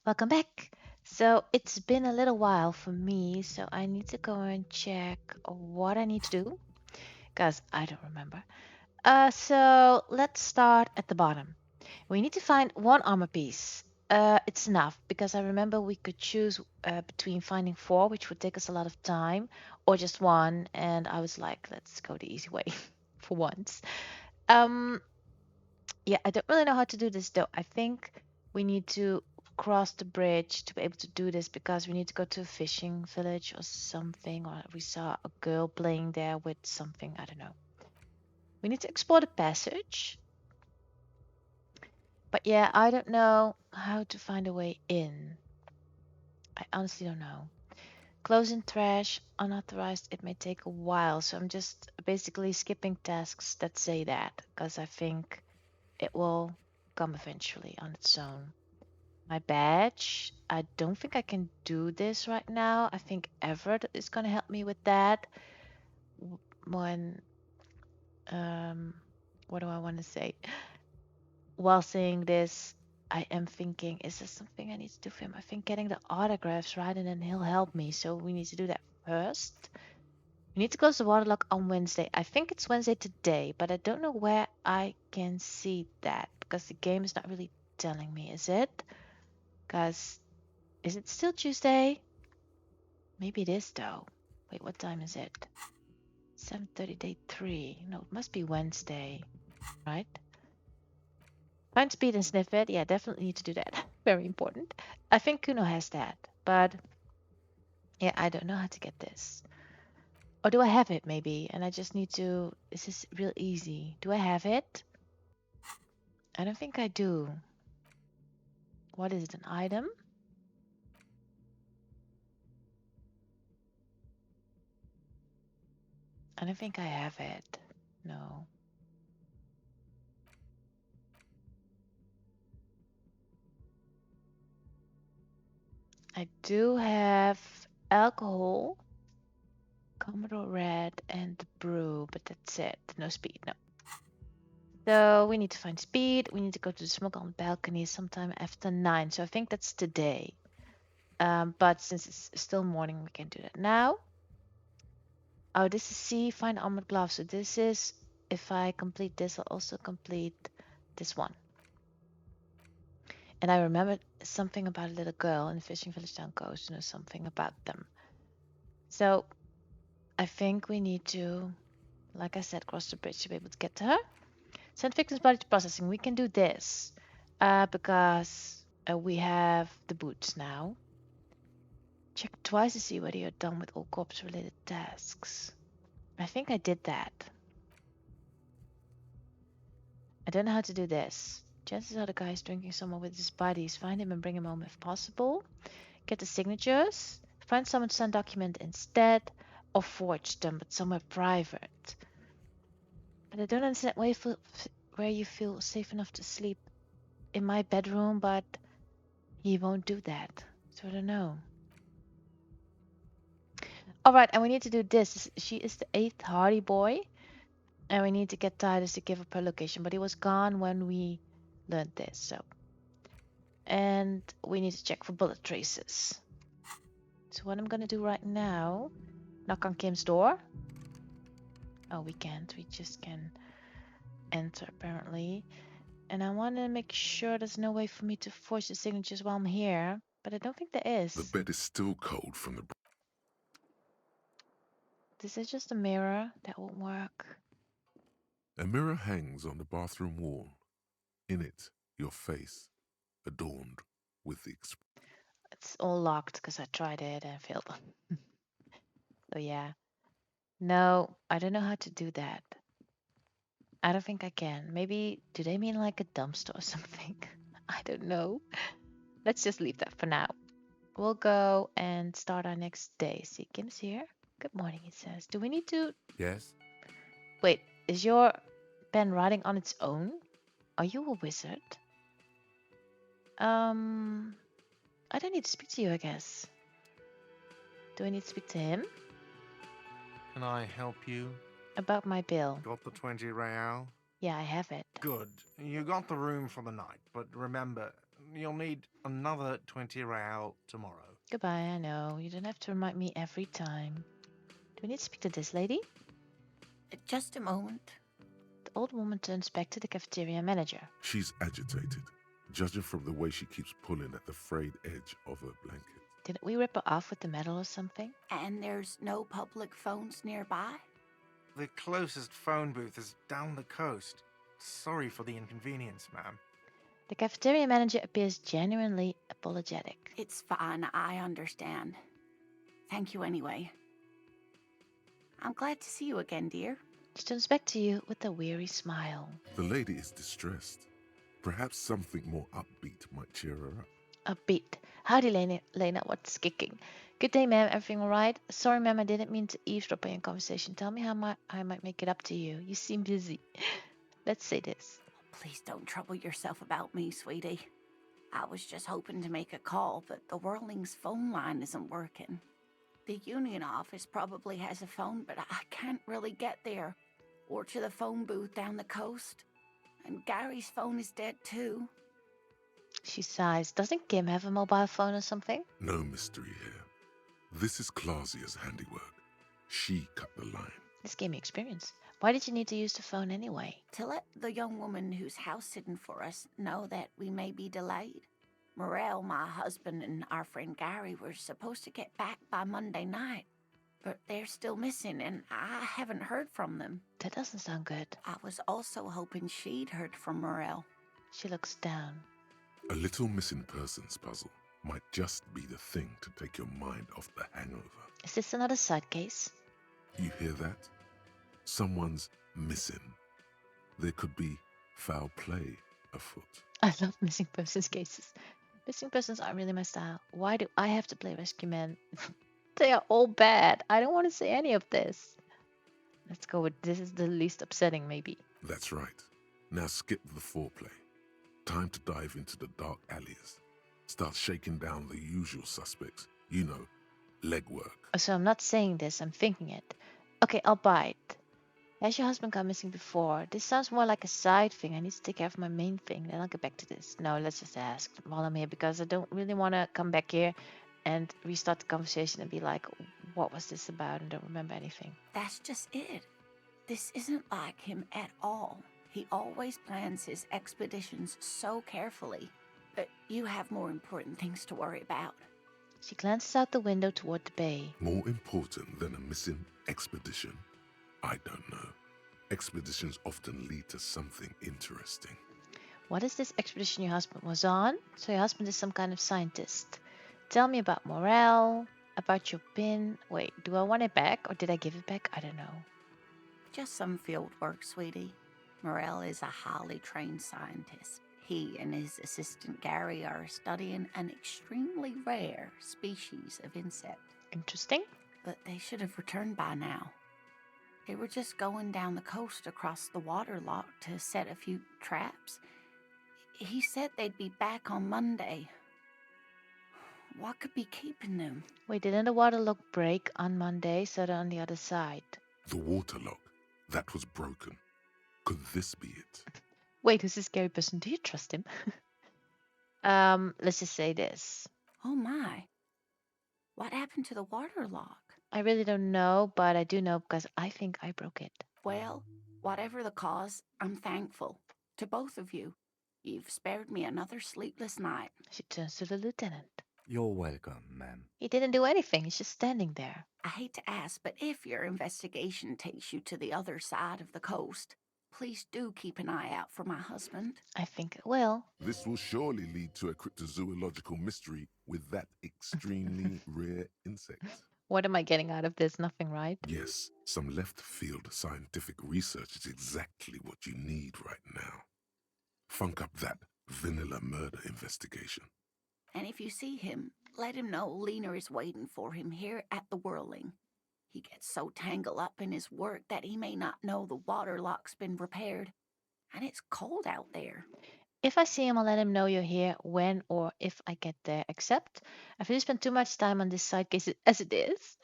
Welcome back. So it's been a little while for me, so I need to go and check what I need to do because I don't remember. So let's start at the bottom. We need to find one armor piece. It's enough because I remember we could choose between finding four, which would take us a lot of time, or just one. And I was like, let's go the easy way for once. Um, yeah, I don't really know how to do this though. I think we need to cross the bridge to be able to do this because we need to go to a fishing village or something, or we saw a girl playing there with something. I don't know. We need to explore the passage. But yeah, I don't know how to find a way in. I honestly don't know. Closing trash, unauthorized, it may take a while. So I'm just basically skipping tasks that say that because I think it will come eventually on its own. My badge. I don't think I can do this right now. I think Everett is going to help me with that. When, um, what do I want to say? While saying this, I am thinking, is there something I need to do for him? I think getting the autographs, right? And then he'll help me. So we need to do that first. We need to close the waterlock on Wednesday. I think it's Wednesday today, but I don't know where I can see that because the game is not really telling me, is it? Because is it still Tuesday? Maybe it is though. Wait, what time is it? 7:30 day 3. No, it must be Wednesday, right? Find speed and sniff it. Yeah, definitely need to do that. Very important. I think Kuno has that, but yeah, I don't know how to get this. Or do I have it maybe? And I just need to. Is this real easy? Do I have it? I don't think I do. What is it? An item? I don't think I have it. No. I do have alcohol, Commodore Red, and the brew, but that's it. No speed. No. So we need to find speed. We need to go to the smoke on the balcony sometime after 9. So I think that's today. But since it's still morning, we can do that now. Oh, this is C, find armored gloves. So this is, if I complete this, I'll also complete this one. And I remembered something about a little girl in the fishing village down coast, you know, something about them. So I think we need to, like I said, cross the bridge to be able to get to her. Send victim's body to processing. We can do this because we have the boots now. Check twice to see whether you're done with all corpse-related tasks. I think I did that. I don't know how to do this. Chances are the guy is drinking somewhere with his buddies. Find him and bring him home if possible. Get the signatures. Find someone to send document instead. Or forge them, but somewhere private. But I don't understand where you feel safe enough to sleep in my bedroom, but he won't do that. So I don't know. All right, and we need to do this. She is the 8th Hardy boy, and we need to get Titus to give up her location, but he was gone when we learned this. So, and we need to check for bullet traces. So what I'm gonna do right now, knock on Kim's door. Oh, we can't. We just can enter apparently. And I want to make sure there's no way for me to forge the signatures while I'm here, but I don't think there is. The bed is still cold from the. This is just a mirror. That won't work. A mirror hangs on the bathroom wall. In it, your face, adorned with the. It's all locked because I tried it and failed. So yeah. No, I don't know how to do that. I don't think I can. Maybe, do they mean like a dumpster or something? I don't know. Let's just leave that for now. We'll go and start our next day. See, Kim's here. Good morning, he says. Do we need to... Yes? Wait, is your pen writing on its own? Are you a wizard? I don't need to speak to you, I guess. Do I need to speak to him? Can I help you? About my bill. Got the 20 real? Yeah, I have it. Good. You got the room for the night, but remember, You'll need another 20 real tomorrow. Goodbye, I know. You don't have to remind me every time. Do we need to speak to this lady? Just a moment. The old woman turns back to the cafeteria manager. She's agitated, judging from the way she keeps pulling at the frayed edge of her blanket. Didn't we rip her off with the metal or something? And there's no public phones nearby? The closest phone booth is down the coast. Sorry for the inconvenience, ma'am. The cafeteria manager appears genuinely apologetic. It's fine, I understand. Thank you anyway. I'm glad to see you again, dear. She turns back to you with a weary smile. The lady is distressed. Perhaps something more upbeat might cheer her up. Upbeat. Howdy, Lena. What's kicking? Good day, ma'am. Everything all right? Sorry, ma'am. I didn't mean to eavesdrop on your conversation. Tell me how I might make it up to you. You seem busy. Let's say this. Please don't trouble yourself about me, sweetie. I was just hoping to make a call, but the Whirling's phone line isn't working. The union office probably has a phone, but I can't really get there. Or to the phone booth down the coast. And Gary's phone is dead too. She sighs. Doesn't Kim have a mobile phone or something? No mystery here. This is Clausia's handiwork. She cut the line. This gave me experience. Why did you need to use the phone anyway? To let the young woman who's house-sitting for us know that we may be delayed. Morel, my husband, and our friend Gary were supposed to get back by Monday night. But they're still missing, and I haven't heard from them. That doesn't sound good. I was also hoping she'd heard from Morel. She looks down. A little missing persons puzzle might just be the thing to take your mind off the hangover. Is this another side case? You hear that? Someone's missing. There could be foul play afoot. I love missing persons cases. Missing persons aren't really my style. Why do I have to play rescue men? They are all bad. I don't want to say any of this. Let's go with this is the least upsetting, maybe. That's right. Now skip the foreplay. Time to dive into the dark alleys. Start shaking down the usual suspects. You know, legwork. So I'm not saying this, I'm thinking it. Okay, I'll buy it. Has your husband gone missing before? This sounds more like a side thing. I need to take care of my main thing, then I'll get back to this. No, let's just ask while I'm here because I don't really want to come back here and restart the conversation and be like, what was this about? And don't remember anything. That's just it. This isn't like him at all. He always plans his expeditions so carefully. But you have more important things to worry about. She glances out the window toward the bay. More important than a missing expedition? I don't know. Expeditions often lead to something interesting. What is this expedition your husband was on? So your husband is some kind of scientist. Tell me about morale, about your pin. Wait, do I want it back or did I give it back? I don't know. Just some field work, sweetie. Morel is a highly trained scientist. He and his assistant Gary are studying an extremely rare species of insect. Interesting. But they should have returned by now. They were just going down the coast across the waterlock to set a few traps. He said they'd be back on Monday. What could be keeping them? Wait, didn't the waterlock break on Monday so they're on the other side? The waterlock, that was broken. Could this be it? Wait, who's this scary person? Do you trust him? Let's just say this. Oh my. What happened to the waterlock? I really don't know, but I do know because I think I broke it. Well, whatever the cause, I'm thankful. To both of you. You've spared me another sleepless night. She turns to the lieutenant. You're welcome, ma'am. He didn't do anything. He's just standing there. I hate to ask, but if your investigation takes you to the other side of the coast, please do keep an eye out for my husband. I think it will. This will surely lead to a cryptozoological mystery with that extremely rare insect. What am I getting out of this? Nothing, right? Yes, some left-field scientific research is exactly what you need right now. Funk up that vanilla murder investigation. And if you see him, let him know Lena is waiting for him here at the Whirling. He gets so tangled up in his work that he may not know the waterlock's been repaired. And it's cold out there. If I see him, I'll let him know you're here when or if I get there. Except, I've really spent too much time on this side case as it is.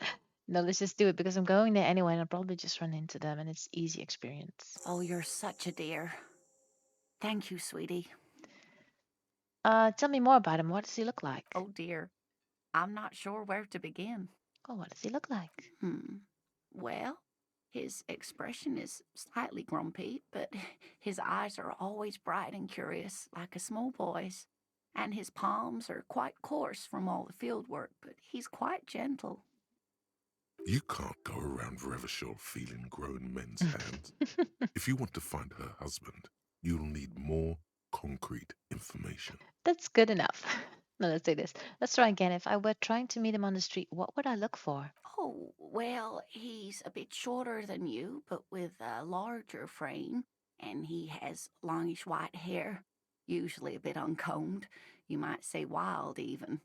No, let's just do it because I'm going there anyway and I'll probably just run into them and it's easy experience. Oh, you're such a dear. Thank you, sweetie. Tell me more about him. What does he look like? Oh dear, I'm not sure where to begin. Oh, what does he look like? Well, his expression is slightly grumpy, but his eyes are always bright and curious, like a small boy's. And his palms are quite coarse from all the field work, but he's quite gentle. You can't go around Revachol feeling grown men's hands. If you want to find her husband, you'll need more concrete information. That's good enough. No, let's say this. Let's try again. If I were trying to meet him on the street, what would I look for? Oh, well, he's a bit shorter than you, but with a larger frame, and he has longish white hair, usually a bit uncombed. You might say wild, even.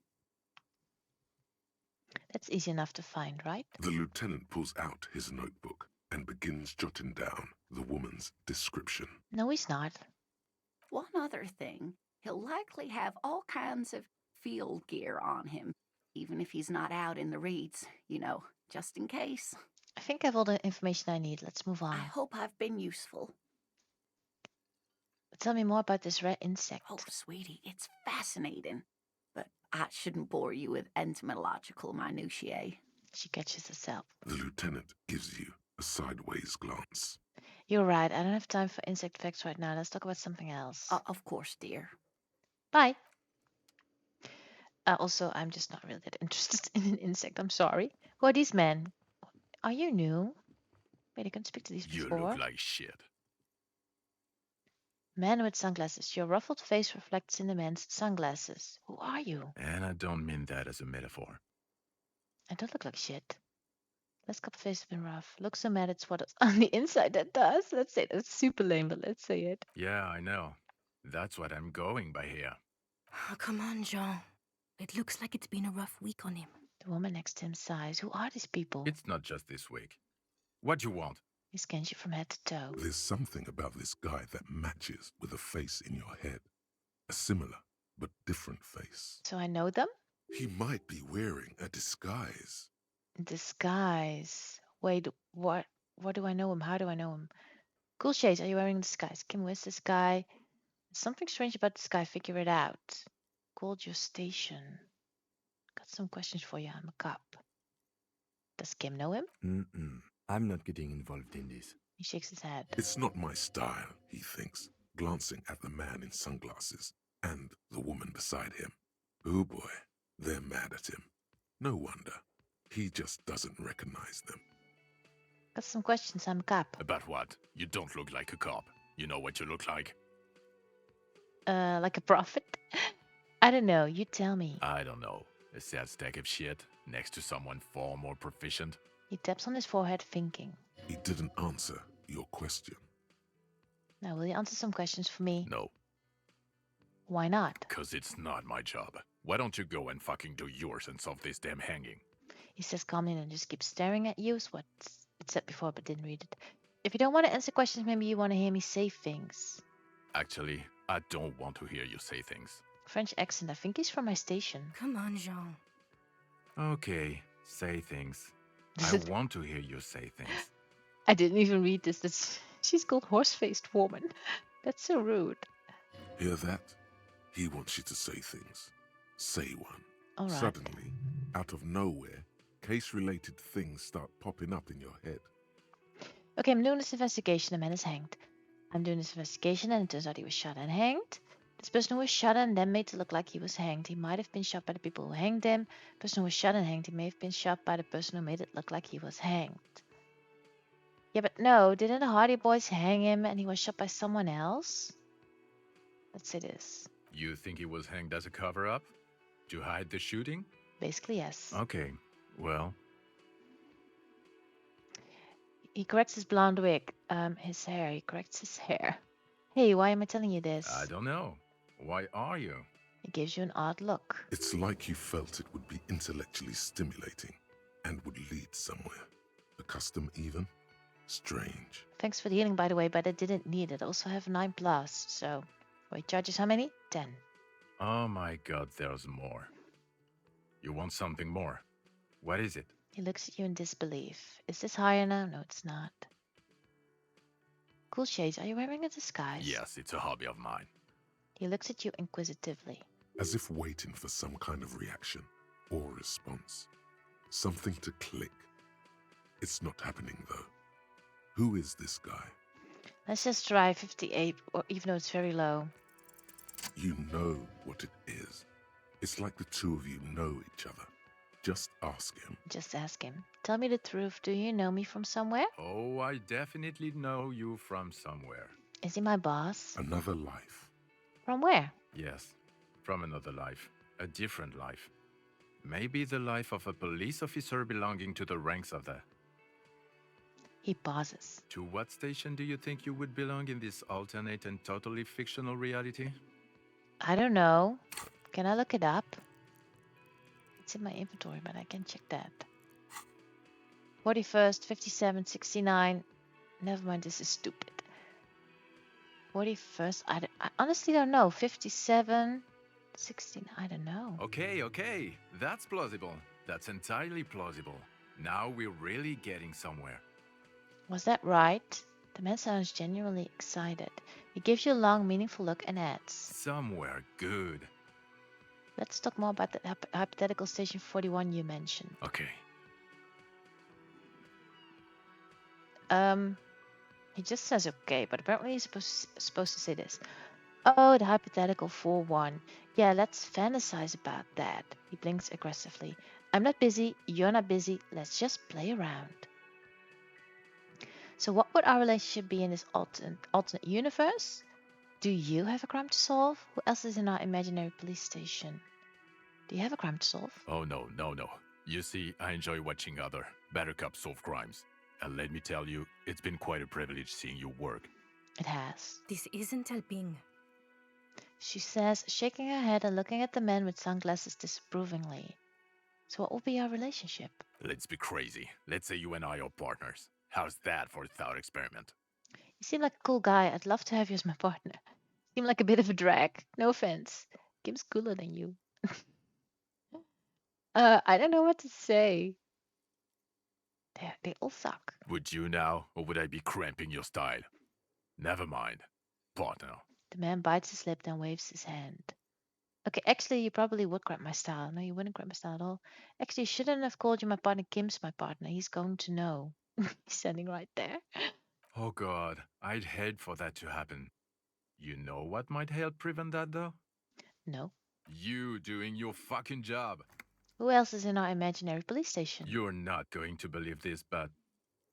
That's easy enough to find, right? The lieutenant pulls out his notebook and begins jotting down the woman's description. No, he's not. One other thing, he'll likely have all kinds of field gear on him, even if he's not out in the reeds, just in case. I think I have all the information I need. Let's move on. I hope I've been useful. Tell me more about this red insect. Oh, sweetie, it's fascinating. But I shouldn't bore you with entomological minutiae. She catches herself. The lieutenant gives you a sideways glance. You're right. I don't have time for insect facts right now. Let's talk about something else. Of course, dear. Bye. Also, I'm just not really that interested in an insect. I'm sorry. Who are these men? Are you new? Wait, I couldn't speak to these You before. look like shit. Man with sunglasses. Your ruffled face reflects in the man's sunglasses. Who are you? And I don't mean that as a metaphor. I don't look like shit. Last couple of days have been rough. Look so mad it's what on the inside that does. Let's say that's super lame, but let's say it. Yeah, I know. That's what I'm going by here. Oh, come on, Jean. It looks like it's been a rough week on him. The woman next to him sighs. Who are these people? It's not just this week. What you want? He scans you from head to toe. There's something about this guy that matches with a face in your head. A similar but different face. So I know them? He might be wearing a disguise. Disguise. Wait, what? What do I know him? How do I know him? Cool shades. Are you wearing a disguise? Kim, where's this guy? There's something strange about this guy. Figure it out. Called your station. Got some questions for you. I'm a cop. Does Kim know him? I'm not getting involved in this. He shakes his head. It's not my style, he thinks, glancing at the man in sunglasses and the woman beside him. Oh boy, they're mad at him. No wonder. He just doesn't recognize them. Got some questions. I'm a cop. About what? You don't look like a cop. You know what you look like? Like a prophet? I don't know. You tell me. I don't know. A sad stack of shit next to someone far more proficient. He taps on his forehead, thinking. He didn't answer your question. Now, will you answer some questions for me? No, Why not? because it's not my job. Why don't you go and fucking do yours and solve this damn hanging? He says calmly and just keeps staring at you. Is what it said before, but didn't read it. If you don't want to answer questions, maybe you want to hear me say things. Actually, I don't want to hear you say things. French accent. I think he's from my station. Come on, Jean. Okay, say things. I want to hear you say things. I didn't even read this. She's called horse-faced woman. That's so rude. Hear that? He wants you to say things. Say one. All right. Suddenly, out of nowhere, case-related things start popping up in your head. Okay, I'm doing this investigation. The man is hanged. I'm doing this investigation, and it turns out he was shot and hanged. This person who was shot and then made to look like he was hanged. He might have been shot by the people who hanged him. The person who was shot and hanged, he may have been shot by the person who made it look like he was hanged. Yeah, but no, didn't the Hardy Boys hang him and he was shot by someone else? Let's say this. You think he was hanged as a cover-up? To hide the shooting? Basically, yes. Okay, well, He corrects his blonde wig. His hair. He corrects his hair. Hey, why am I telling you this? I don't know. Why are you? He gives you an odd look. It's like you felt it would be intellectually stimulating and would lead somewhere. A custom even? Strange. Thanks for the healing, by the way, but I didn't need it. I also have 9+, so... Wait, charges how many? 10. Oh my god, there's more. You want something more? What is it? He looks at you in disbelief. Is this higher now? No, it's not. Cool shades. Are you wearing a disguise? Yes, it's a hobby of mine. He looks at you inquisitively. as if waiting for some kind of reaction or response. Something to click. It's not happening though. Who is this guy? Let's just try 58, or even though it's very low. You know what it is. It's like the two of you know each other. Just ask him. Just ask him. Tell me the truth. Do you know me from somewhere? Oh, I definitely know you from somewhere. Is he my boss? Another life. From where? Yes, from another life. A different life. Maybe the life of a police officer belonging to the ranks of the... He pauses. To what station do you think you would belong in this alternate and totally fictional reality? I don't know. Can I look it up? It's in my inventory, but I can check that. 41st, 57, 69. Never mind, this is stupid. 41st, I honestly don't know. 57, 16, I don't know. Okay, that's plausible. That's entirely plausible. Now we're really getting somewhere. Was that right? The man sounds genuinely excited. He gives you a long, meaningful look and adds, Somewhere good. let's talk more about the hypothetical station 41 you mentioned. Okay. He just says okay, but apparently he's supposed to say this. Oh, the hypothetical 4-1. Yeah, let's fantasize about that. He blinks aggressively. I'm not busy, you're not busy, let's just play around. So what would our relationship be in this alternate universe? Do you have a crime to solve? Who else is in our imaginary police station? Do you have a crime to solve? Oh, no. You see, I enjoy watching other better cops solve crimes. And let me tell you, it's been quite a privilege seeing you work. It has. This isn't helping. She says, shaking her head and looking at the man with sunglasses disapprovingly. So what will be our relationship? Let's be crazy. Let's say you and I are partners. How's that for a thought experiment? You seem like a cool guy. I'd love to have you as my partner. You seem like a bit of a drag. No offense. Kim's cooler than you. I don't know what to say. They all suck. Would you now, or would I be cramping your style? Never mind. Partner. The man bites his lip, then waves his hand. Okay, actually, you probably would grab my style. No, you wouldn't grab my style at all. Actually, you shouldn't have called you my partner. Kim's my partner. He's going to know. He's standing right there. Oh god, I'd hate for that to happen. You know what might help prevent that though? No. You doing your fucking job. Who else is in our imaginary police station? You're not going to believe this, but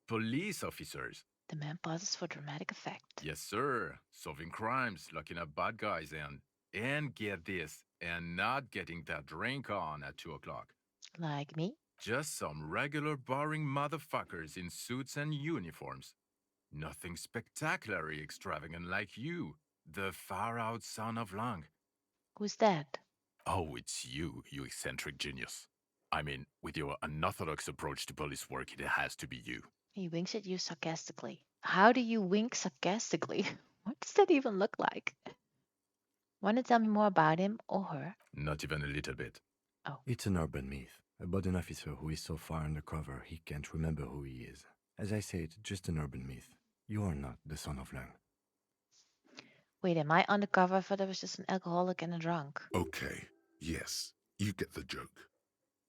police officers. The man pauses for dramatic effect. Yes, sir. Solving crimes, locking up bad guys, and get this, and not getting that drink on at 2 o'clock. Like me? Just some regular boring motherfuckers in suits and uniforms. Nothing spectacularly extravagant like you, the far-out son of Lang. Who's that? Oh, it's you, you eccentric genius. I mean, with your unorthodox approach to police work, it has to be you. He winks at you sarcastically. How do you wink sarcastically? What does that even look like? Want to tell me more about him or her? Not even a little bit. Oh. It's an urban myth about an officer who is so far undercover he can't remember who he is. As I said, just an urban myth. You are not the son of Lang. Wait, am I undercover? I thought I was just an alcoholic and a drunk. Okay, yes, you get the joke.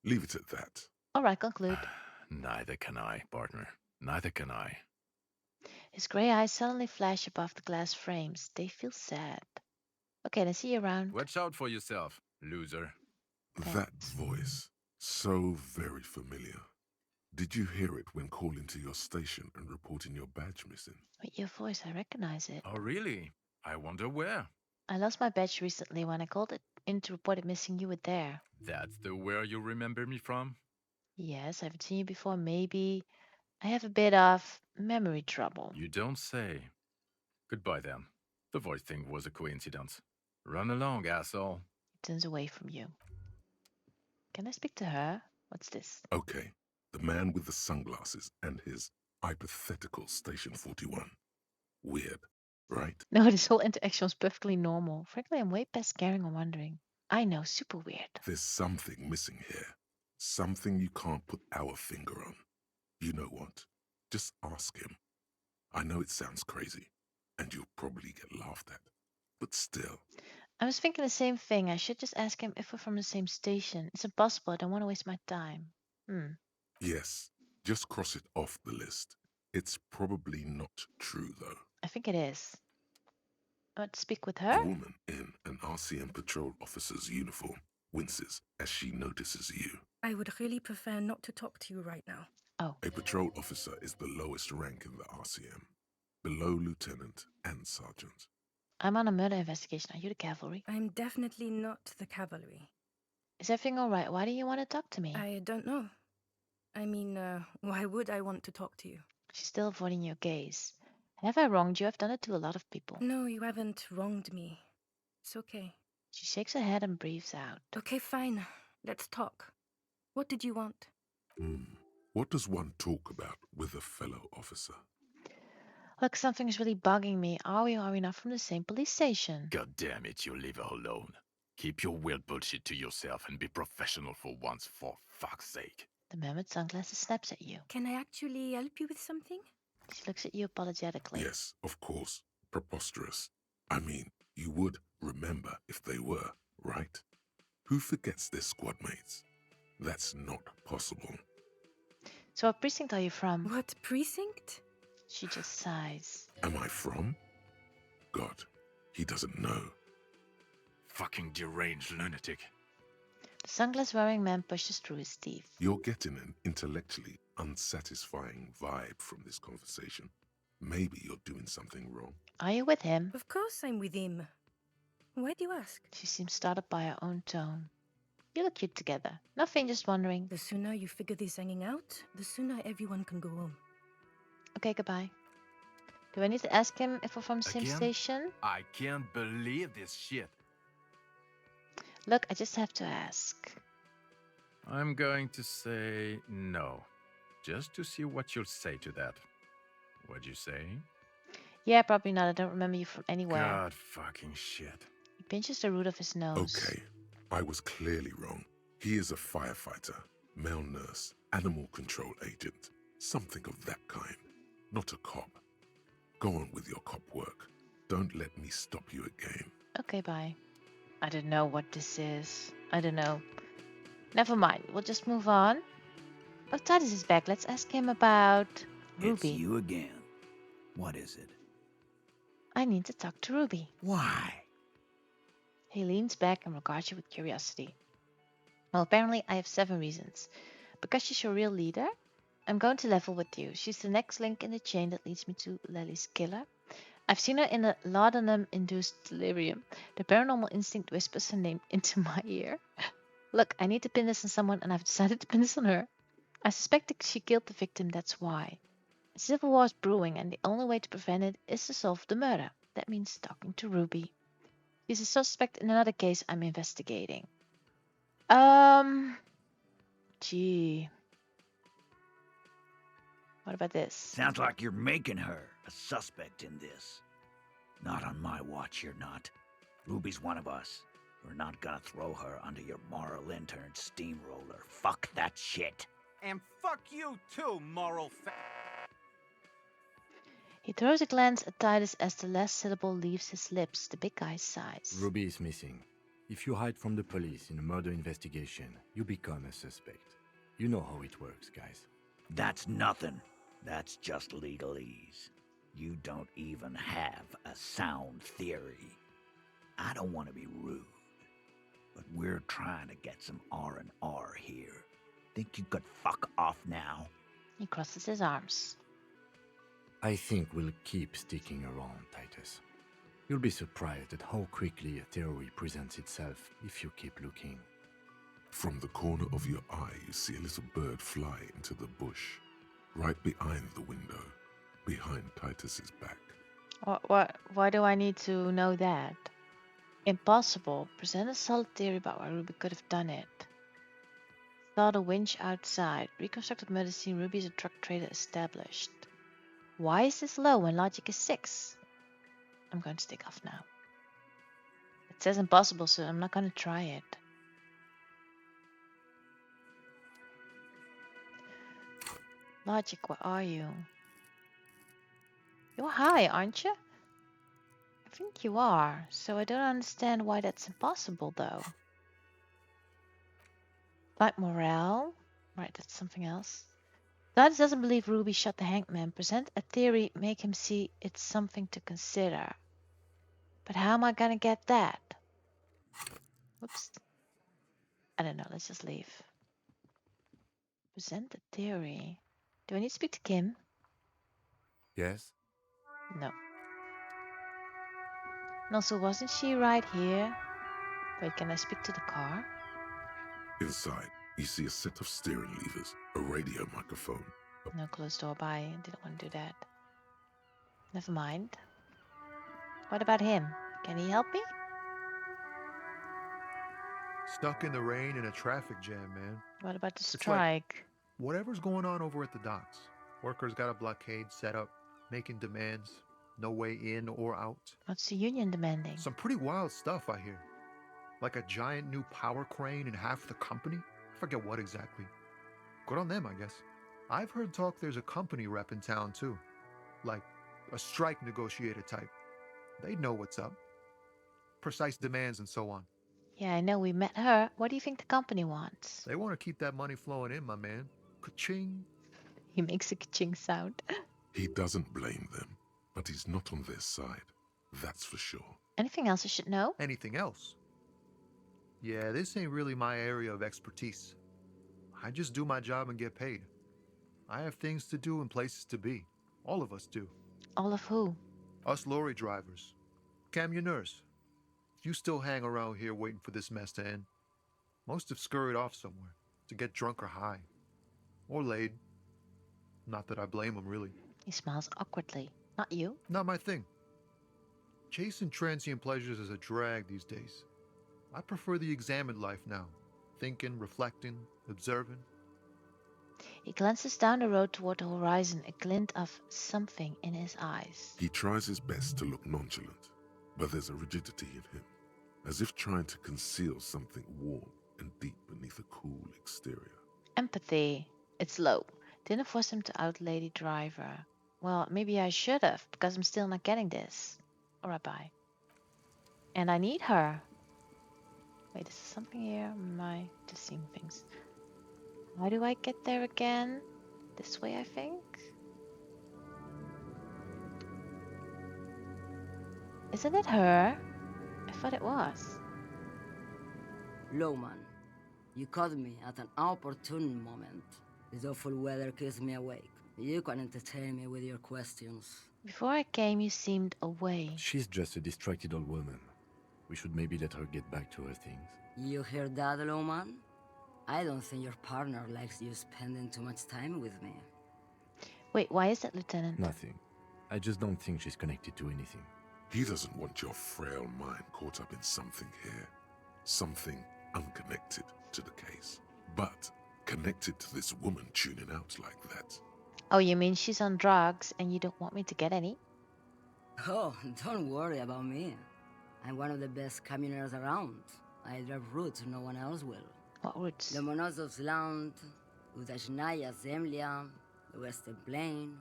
Leave it at that. All right, conclude. Neither can I, partner. Neither can I. His grey eyes suddenly flash above the glass frames. They feel sad. Okay, then see you around. Watch out for yourself, loser. That voice, so very familiar. Did you hear it when calling to your station and reporting your badge missing? With your voice, I recognize it. Oh, really? I wonder where. I lost my badge recently. When I called it in to report it missing, you were there. That's the where you remember me from? Yes, I haven't seen you before. Maybe I have a bit of memory trouble. You don't say. Goodbye then. The voice thing was a coincidence. Run along, asshole. He turns away from you. Can I speak to her? What's this? Okay, the man with the sunglasses and his hypothetical Station 41. Weird, right? No, this whole interaction was perfectly normal. Frankly, I'm way past caring or wondering. I know, super weird. There's something missing here. Something you can't put our finger on. You know what? Just ask him. I know it sounds crazy, and you'll probably get laughed at. But still. I was thinking the same thing. I should just ask him if we're from the same station. It's impossible. I don't want to waste my time. Yes, just cross it off the list. It's probably not true, though. I think it is. I want to speak with A her? woman in an RCM patrol officer's uniform winces as she notices you. I would really prefer not to talk to you right now. Oh, A patrol officer is the lowest rank in the RCM, below lieutenant and sergeant. I'm on a murder investigation. Are you the cavalry? I'm definitely not the cavalry. Is everything all right? Why do you want to talk to me? I don't know. I mean, why would I want to talk to you? She's still avoiding your gaze. Have I wronged you? I've done it to a lot of people. No, you haven't wronged me. It's okay. She shakes her head and breathes out. Okay, fine. Let's talk. What did you want? What does one talk about with a fellow officer? Look, something's really bugging me. Are we or are we not from the same police station? God damn it, you leave her alone. Keep your weird bullshit to yourself and be professional for once, for fuck's sake. The man with sunglasses snaps at you. Can I actually help you with something? She looks at you apologetically. Yes, of course. Preposterous. I mean, you would remember if they were, right? Who forgets their squad mates? That's not possible. So what precinct are you from? What precinct? She just sighs. Am I from? God, he doesn't know. Fucking deranged lunatic. The sunglass-wearing man pushes through his teeth. You're getting an intellectually unsatisfying vibe from this conversation. Maybe you're doing something wrong. Are you with him? Of course I'm with him. Why do you ask? She seems startled by her own tone. You look cute together. Nothing, just wondering. The sooner you figure this hanging out, the sooner everyone can go home. Okay, goodbye. Do I need to ask him if we're from the same Again? station? I can't believe this shit. Look, I just have to ask. I'm going to say no. Just to see what you'll say to that. What'd you say? Yeah, probably not. I don't remember you from anywhere. God fucking shit. He pinches the root of his nose. Okay, I was clearly wrong. He is a firefighter, male nurse, animal control agent, something of that kind. Not a cop. Go on with your cop work. Don't let me stop you again. Okay, bye. I don't know what this is. I don't know. Never mind. We'll just move on. Oh, Titus is back. Let's ask him about Ruby. It's you again. What is it? I need to talk to Ruby. Why? He leans back and regards you with curiosity. Well, apparently I have 7 reasons. Because she's your real leader, I'm going to level with you. She's the next link in the chain that leads me to Lely's killer. I've seen her in a laudanum-induced delirium. The paranormal instinct whispers her name into my ear. Look, I need to pin this on someone, and I've decided to pin this on her. I suspect that she killed the victim, that's why. A civil war is brewing, and the only way to prevent it is to solve the murder. That means talking to Ruby. She's a suspect in another case I'm investigating. Gee. What about this? Sounds like you're making her a suspect in this. Not on my watch, you're not. Ruby's one of us. We're not gonna throw her under your moral intern steamroller. Fuck that shit. And fuck you too, moral He throws a glance at Titus as the last syllable leaves his lips. The big guy sighs. Ruby is missing. If you hide from the police in a murder investigation, you become a suspect. You know how it works, guys. That's nothing. That's just legalese. You don't even have a sound theory. I don't want to be rude, but we're trying to get some R&R here. Think you could fuck off now? He crosses his arms. I think we'll keep sticking around, Titus. You'll be surprised at how quickly a theory presents itself if you keep looking. From the corner of your eye, you see a little bird fly into the bush, right behind the window, behind Titus's back. Why do I need to know that? Impossible. Present a solid theory about why Ruby could have done it. Saw the winch outside. Reconstructed murder scene. Ruby is a truck trader established. Why is this low when logic is 6? I'm going to stick off now. It says impossible, so I'm not going to try it. Logic, where are you? You're high, aren't you? I I think you are, so I don't understand why that's impossible, though. Like morale? Right, that's something else. Dodge doesn't believe Ruby shot the hangman. Present a theory, make him see it's something to consider. But how am I gonna get that? Whoops. I don't know, let's just leave. Present a theory. Do I need to speak to Kim? Yes? No. And also, wasn't she right here? Wait, can I speak to the car? Inside, you see a set of steering levers, a radio microphone. No, closed door by. Didn't want to do that. Never mind. What about him? Can he help me? Stuck in the rain in a traffic jam, man. What about the It's like strike? whatever's going on over at the docks. Workers got a blockade set up, making demands. No way in or out. What's the union demanding? Some pretty wild stuff, I hear. Like a giant new power crane in half the company? I forget what exactly. Good on them, I guess. I've heard talk there's a company rep in town, too. Like a strike negotiator type. They'd know what's up. Precise demands and so on. Yeah, I know, we met her. What do you think the company wants? They want to keep that money flowing in, my man. Ka-ching. He makes a ka-ching sound. He doesn't blame them, but he's not on their side. That's for sure. Anything else I should know? Anything else? Yeah, this ain't really my area of expertise. I just do my job and get paid. I have things to do and places to be. All of us do. All of who? Us lorry drivers. Camionneurs. You still hang around here waiting for this mess to end. Most have scurried off somewhere to get drunk or high. Or laid. Not that I blame them, really. He smiles awkwardly. Not you? Not my thing. Chasing transient pleasures is a drag these days. I prefer the examined life now. Thinking, reflecting, observing. He glances down the road toward the horizon, a glint of something in his eyes. He tries his best to look nonchalant, but there's a rigidity in him, as if trying to conceal something warm and deep beneath a cool exterior. Empathy. It's low. Didn't force him to outlay the driver. Well, maybe I should have, because I'm still not getting this. Alright, bye. And I need her. Wait, is there something here? Am I just seeing things? How do I get there again? This way, I think? Isn't it her? I thought it was. Lowman, you caught me at an opportune moment. This awful weather keeps me awake. You can entertain me with your questions. Before I came, you seemed away. She's just a distracted old woman. We should maybe let her get back to her things. You hear that, Lowman? I don't think your partner likes you spending too much time with me. Wait, why is that, Lieutenant? Nothing. I just don't think she's connected to anything. He doesn't want your frail mind caught up in something here. Something unconnected to the case. But connected to this woman tuning out like that. Oh, you mean she's on drugs and you don't want me to get any? Oh, don't worry about me. I'm one of the best camioners around. I drive routes no one else will. What routes? Lomonosov's Udachnaya Zemlya, the Western Plain.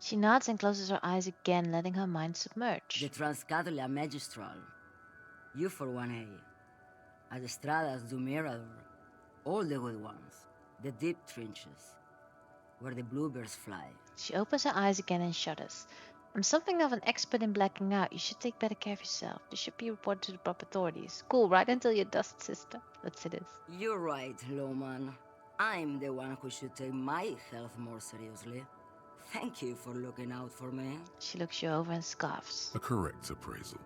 She nods and closes her eyes again, letting her mind submerge. The Transcatolia Magistral. You for 1A. Adestradas du Mirador. All the good ones. The deep trenches. Where the bluebirds fly. She opens her eyes again and shudders. I'm something of an expert in blacking out. You should take better care of yourself. This should be reported to the proper authorities. Cool, right until your dust, sister. Let's say this. You're right, Lowman. I'm the one who should take my health more seriously. Thank you for looking out for me. She looks you over and scoffs. A correct appraisal.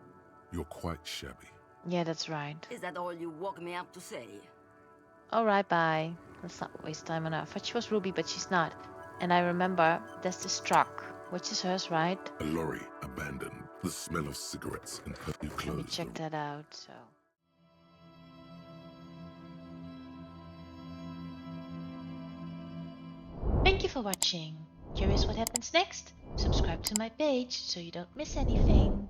You're quite shabby. Yeah, that's right. Is that all you woke me up to say? Alright, bye. Let's not waste time on her. I thought she was Ruby, but she's not. And I remember there's this truck, which is hers, right? A lorry abandoned. The smell of cigarettes and her new Let me clothes. check that out, so... Thank you for watching. Curious what happens next? Subscribe to my page so you don't miss anything.